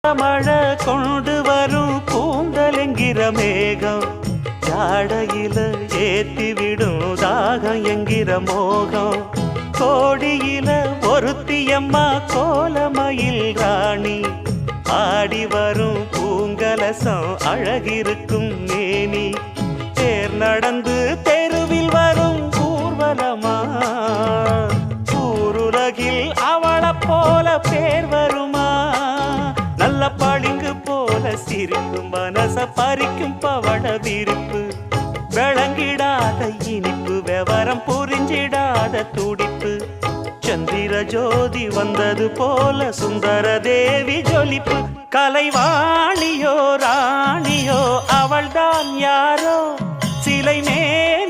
மழை கொண்டு வரும் கூந்தல் என்கிற மேகம் ஜாடையில ஏத்திவிடும் தாகம் என்கிற மோகம் கோடியில ஒருத்தியம்மா கோலமயில் ராணி ஆடி வரும் பூங்கலசம் அழகிருக்கும் மேனி தேர் நடந்து தெருவில் வரும் ஊர்வலமா ஊருலகில் அவளை போல பேர் வருமா நல்ல பளிங்கு போல சிரிக்கும் மனச பறிக்கும் பவள விரிப்பு விளங்கிடாத இனிப்பு விவரம் புரிஞ்சிடாத துடிப்பு சந்திர ஜோதி வந்தது போல சுந்தர தேவி ஜொலிப்பு கலைவாணியோ ராணியோ அவள்தான் யாரோ சிலை மேல்